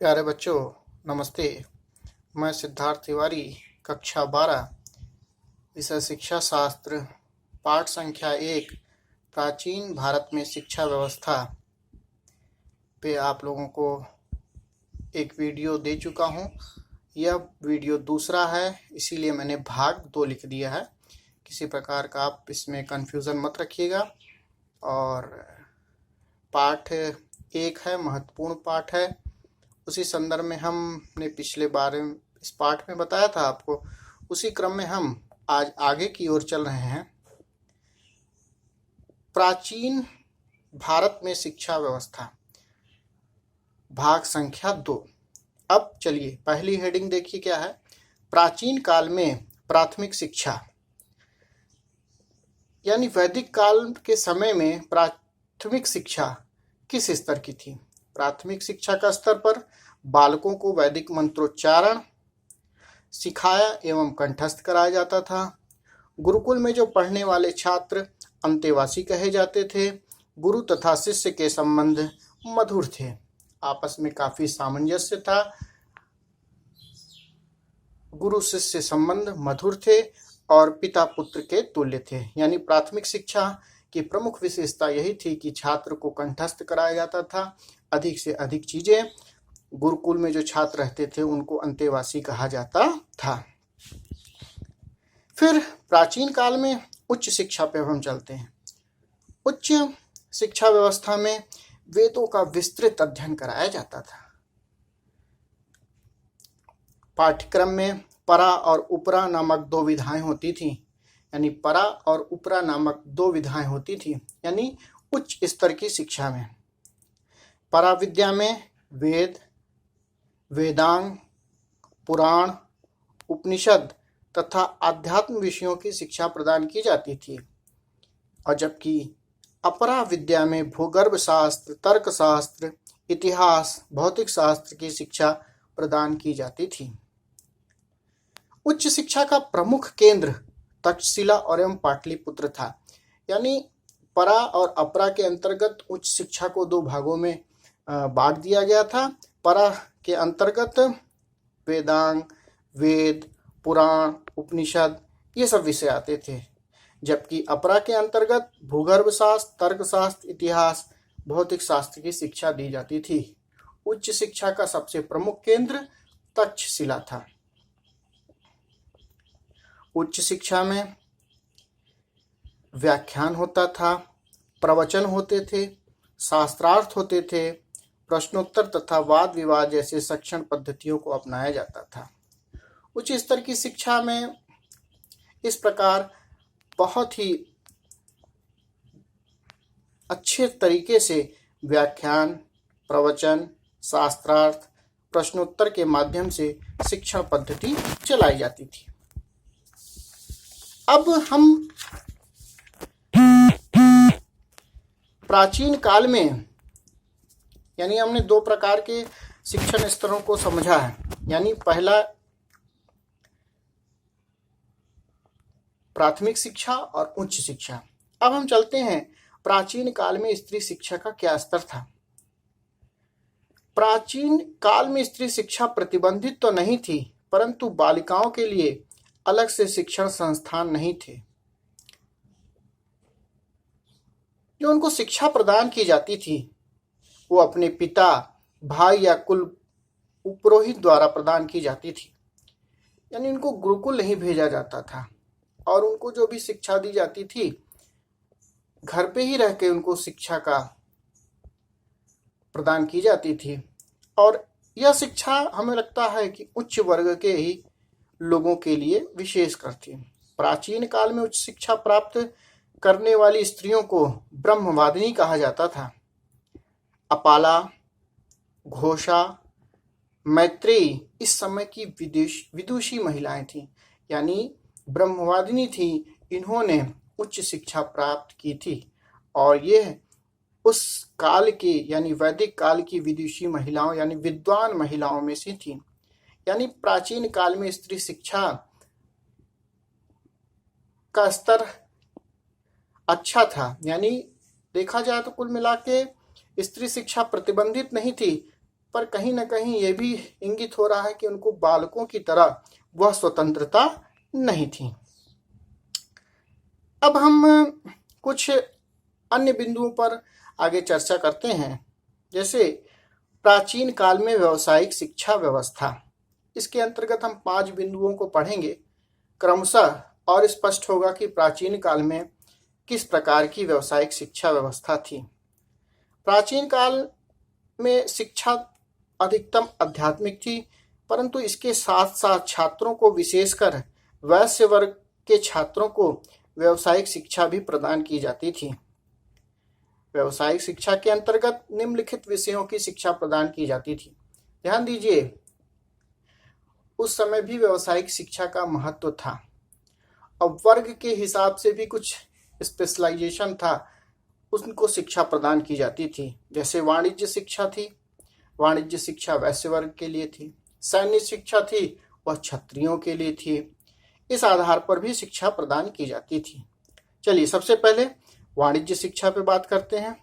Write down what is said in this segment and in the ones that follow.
प्यारे बच्चों, नमस्ते। मैं सिद्धार्थ तिवारी, कक्षा 12, विषय शिक्षा शास्त्र, पाठ संख्या 1, प्राचीन भारत में शिक्षा व्यवस्था पे आप लोगों को एक वीडियो दे चुका हूँ। यह वीडियो दूसरा है, इसीलिए मैंने भाग 2 लिख दिया है। किसी प्रकार का आप इसमें कन्फ्यूज़न मत रखिएगा। और पाठ 1 है, महत्वपूर्ण पाठ है। उसी संदर्भ में हमने पिछले बार इस पाठ में बताया था आपको, उसी क्रम में हम आज आगे की ओर चल रहे हैं। प्राचीन भारत में शिक्षा व्यवस्था, भाग संख्या 2। अब चलिए पहली हेडिंग देखिए क्या है। प्राचीन काल में प्राथमिक शिक्षा, यानी वैदिक काल के समय में प्राथमिक शिक्षा किस स्तर की थी। प्राथमिक शिक्षा का स्तर पर बालकों को वैदिक मंत्रोच्चारण सिखाया एवं कंठस्थ कराया जाता था। गुरुकुल में जो पढ़ने वाले छात्र अंतेवासी कहे जाते थे। गुरु तथा शिष्य के संबंध मधुर थे, आपस में काफी सामंजस्य था। गुरु शिष्य संबंध मधुर थे और पिता पुत्र के तुल्य थे। यानी प्राथमिक शिक्षा की प्रमुख विशेषता यही थी कि छात्र को कंठस्थ कराया जाता था। अधिक से अधिक चीजें, गुरुकुल में जो छात्र रहते थे उनको अंतेवासी कहा जाता था। फिर प्राचीन काल में उच्च शिक्षा पे हम चलते हैं। उच्च शिक्षा व्यवस्था में वेदों का विस्तृत अध्ययन कराया जाता था। पाठ्यक्रम में परा और उपरा नामक 2 विधाएं होती थी। यानी परा और उपरा नामक 2 विधाएं होती थी। यानी उच्च स्तर की शिक्षा में परा विद्या में वेद, वेदांग, पुराण, उपनिषद तथा आध्यात्म विषयों की शिक्षा प्रदान की जाती थी। और जबकि अपरा विद्या में भूगर्भ शास्त्र, तर्कशास्त्र, इतिहास, भौतिक शास्त्र की शिक्षा प्रदान की जाती थी। उच्च शिक्षा का प्रमुख केंद्र तक्षशिला और एवं पाटलिपुत्र था। यानी परा और अपरा के अंतर्गत उच्च शिक्षा को 2 भागों में बांट दिया गया था। परा के अंतर्गत वेदांग, वेद, पुराण, उपनिषद ये सब विषय आते थे। जबकि अपरा के अंतर्गत भूगर्भ शास्त्र, तर्कशास्त्र, इतिहास, भौतिक शास्त्र की शिक्षा दी जाती थी। उच्च शिक्षा का सबसे प्रमुख केंद्र तक्षशिला था। उच्च शिक्षा में व्याख्यान होता था, प्रवचन होते थे, शास्त्रार्थ होते थे, प्रश्नोत्तर तथा वाद विवाद जैसे शिक्षण पद्धतियों को अपनाया जाता था। उच्च स्तर की शिक्षा में इस प्रकार बहुत ही अच्छे तरीके से व्याख्यान, प्रवचन, शास्त्रार्थ, प्रश्नोत्तर के माध्यम से शिक्षण पद्धति चलाई जाती थी। अब हम प्राचीन काल में, यानी हमने 2 प्रकार के शिक्षण स्तरों को समझा है। यानी पहला प्राथमिक शिक्षा और उच्च शिक्षा। अब हम चलते हैं प्राचीन काल में स्त्री शिक्षा का क्या स्तर था। प्राचीन काल में स्त्री शिक्षा प्रतिबंधित तो नहीं थी, परंतु बालिकाओं के लिए अलग से शिक्षण संस्थान नहीं थे। जो उनको शिक्षा प्रदान की जाती थी वो अपने पिता, भाई या कुल पुरोहित द्वारा प्रदान की जाती थी। यानी उनको गुरुकुल नहीं भेजा जाता था और उनको जो भी शिक्षा दी जाती थी घर पे ही रह के उनको शिक्षा का प्रदान की जाती थी। और यह शिक्षा हमें लगता है कि उच्च वर्ग के ही लोगों के लिए विशेष कर थी। प्राचीन काल में उच्च शिक्षा प्राप्त करने वाली स्त्रियों को ब्रह्मवादिनी कहा जाता था। अपाला, घोषा, मैत्रेयी इस समय की विदुषी महिलाएं थीं। यानी ब्रह्मवादिनी थी। इन्होंने उच्च शिक्षा प्राप्त की थी और यह उस काल के यानी वैदिक काल की विदुषी महिलाओं यानी विद्वान महिलाओं में से थी। यानी प्राचीन काल में स्त्री शिक्षा का स्तर अच्छा था। यानी देखा जाए तो कुल मिला के स्त्री शिक्षा प्रतिबंधित नहीं थी, पर कहीं ना कहीं ये भी इंगित हो रहा है कि उनको बालकों की तरह वह स्वतंत्रता नहीं थी। अब हम कुछ अन्य बिंदुओं पर आगे चर्चा करते हैं, जैसे प्राचीन काल में व्यावसायिक शिक्षा व्यवस्था। इसके अंतर्गत हम 5 बिंदुओं को पढ़ेंगे क्रमशः, और स्पष्ट होगा कि प्राचीन काल में किस प्रकार की व्यावसायिक शिक्षा व्यवस्था थी। प्राचीन काल में शिक्षा अधिकतम आध्यात्मिक थी, परंतु इसके साथ साथ छात्रों को, विशेषकर वैश्य वर्ग के छात्रों को व्यावसायिक शिक्षा भी प्रदान की जाती थी। व्यावसायिक शिक्षा के अंतर्गत निम्नलिखित विषयों की शिक्षा प्रदान की जाती थी। ध्यान दीजिए, उस समय भी व्यावसायिक शिक्षा का महत्व था और वर्ग के हिसाब से भी कुछ स्पेशलाइजेशन था, उनको शिक्षा प्रदान की जाती थी। जैसे वाणिज्य शिक्षा थी, वाणिज्य शिक्षा वैश्य वर्ग के लिए थी। सैन्य शिक्षा थी, वह क्षत्रियों के लिए थी। इस आधार पर भी शिक्षा प्रदान की जाती थी। चलिए सबसे पहले वाणिज्य शिक्षा पे बात करते हैं।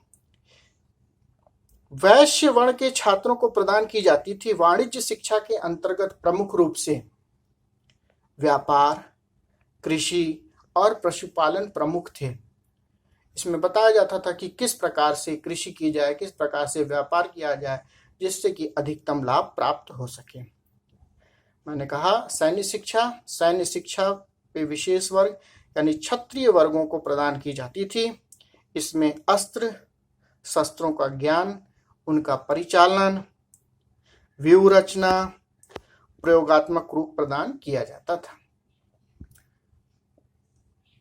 वैश्य वर्ण के छात्रों को प्रदान की जाती थी। वाणिज्य शिक्षा के अंतर्गत प्रमुख रूप से व्यापार, कृषि और पशुपालन प्रमुख थे। इसमें बताया जाता था कि किस प्रकार से कृषि की जाए, किस प्रकार से व्यापार किया जाए, जिससे कि अधिकतम लाभ प्राप्त हो सके। मैंने कहा सैन्य शिक्षा पे विशेष वर्ग यानी क्षत्रिय वर्गों को प्रदान की जाती थी। इसमें अस्त्र शस्त्रों का ज्ञान, उनका परिचालन, व्यूह रचना, प्रयोगात्मक रूप प्रदान किया जाता था।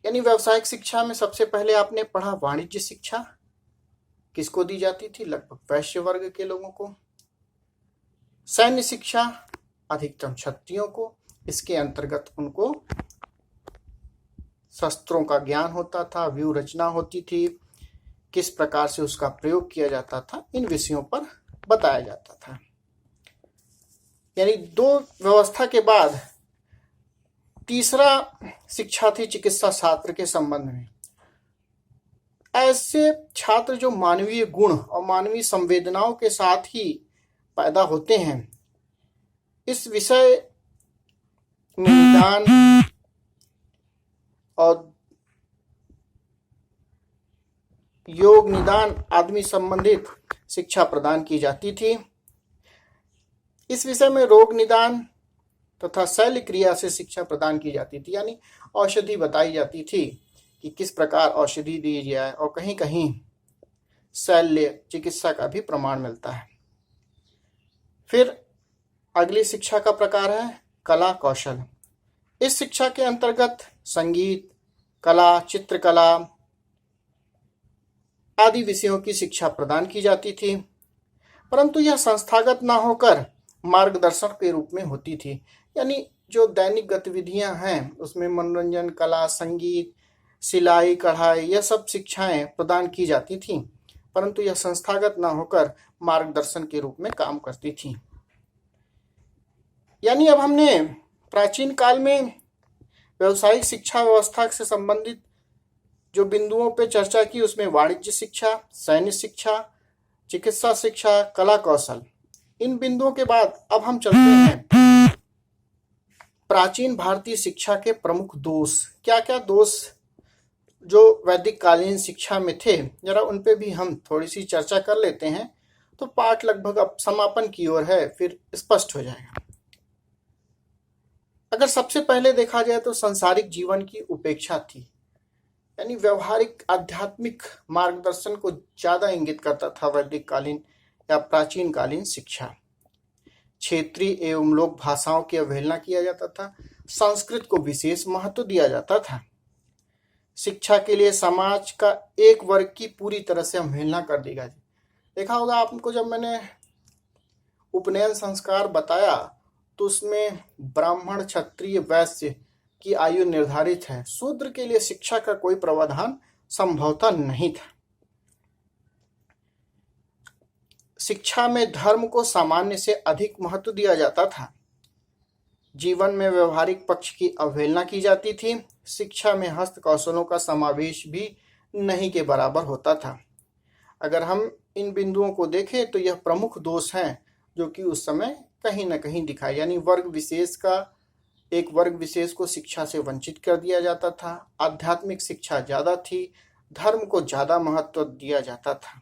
यानी व्यावसायिक शिक्षा में सबसे पहले आपने पढ़ा वाणिज्य शिक्षा किसको दी जाती थी, लगभग वैश्य वर्ग के लोगों को। सैन्य शिक्षा अधिकतम क्षत्रियों को, इसके अंतर्गत उनको शस्त्रों का ज्ञान होता था, व्यूह रचना होती थी, किस प्रकार से उसका प्रयोग किया जाता था, इन विषयों पर बताया जाता था। यानी 2 व्यवस्था के बाद तीसरा शिक्षा थी चिकित्सा शास्त्र के संबंध में। ऐसे छात्र जो मानवीय गुण और मानवीय संवेदनाओं के साथ ही पैदा होते हैं, इस विषय में निदान और योग निदान आदमी संबंधित शिक्षा प्रदान की जाती थी। इस विषय में रोग निदान तथा शल्य क्रिया से शिक्षा प्रदान की जाती थी। यानी औषधि बताई जाती थी कि किस प्रकार औषधि दी जाए, और कहीं कहीं शल्य चिकित्सा का भी प्रमाण मिलता है। फिर अगली शिक्षा का प्रकार है कला कौशल। इस शिक्षा के अंतर्गत संगीत, कला, चित्रकला आदि विषयों की शिक्षा प्रदान की जाती थी, परंतु यह संस्थागत ना होकर मार्गदर्शन के रूप में होती थी। यानी जो दैनिक गतिविधियां हैं उसमें मनोरंजन, कला, संगीत, सिलाई, कढ़ाई, यह सब शिक्षाएं प्रदान की जाती थी, परंतु यह संस्थागत ना होकर मार्गदर्शन के रूप में काम करती थी। यानी अब हमने प्राचीन काल में व्यावसायिक शिक्षा व्यवस्था से संबंधित जो बिंदुओं पर चर्चा की, उसमें वाणिज्य शिक्षा, सैन्य शिक्षा, चिकित्सा शिक्षा, कला कौशल, इन बिंदुओं के बाद अब हम चलते हैं प्राचीन भारतीय शिक्षा के प्रमुख दोष। क्या क्या दोष जो वैदिक कालीन शिक्षा में थे, जरा उन पे भी हम थोड़ी सी चर्चा कर लेते हैं, तो पाठ लगभग अब समापन की ओर है, फिर स्पष्ट हो जाएगा। अगर सबसे पहले देखा जाए तो सांसारिक जीवन की उपेक्षा थी। यानी व्यवहारिक आध्यात्मिक मार्गदर्शन को ज्यादा इंगित करता था वैदिक कालीन या प्राचीन कालीन शिक्षा। क्षेत्रीय एवं लोक भाषाओं की अवहेलना किया जाता था। संस्कृत को विशेष महत्व दिया जाता था। शिक्षा के लिए समाज का एक वर्ग की पूरी तरह से अवहेलना कर दी गई। देखा होगा आपको, जब मैंने उपनयन संस्कार बताया तो उसमें ब्राह्मण, क्षत्रिय, वैश्य की आयु निर्धारित है। शूद्र के लिए शिक्षा का कोई प्रावधान संभवतः नहीं था। शिक्षा में धर्म को सामान्य से अधिक महत्व दिया जाता था। जीवन में व्यवहारिक पक्ष की अवहेलना की जाती थी। शिक्षा में हस्त कौशलों का समावेश भी नहीं के बराबर होता था। अगर हम इन बिंदुओं को देखें तो यह प्रमुख दोष हैं जो कि उस समय कहीं ना कहीं दिखाई, यानी एक वर्ग विशेष को शिक्षा से वंचित कर दिया जाता था। आध्यात्मिक शिक्षा ज़्यादा थी, धर्म को ज़्यादा महत्व दिया जाता था।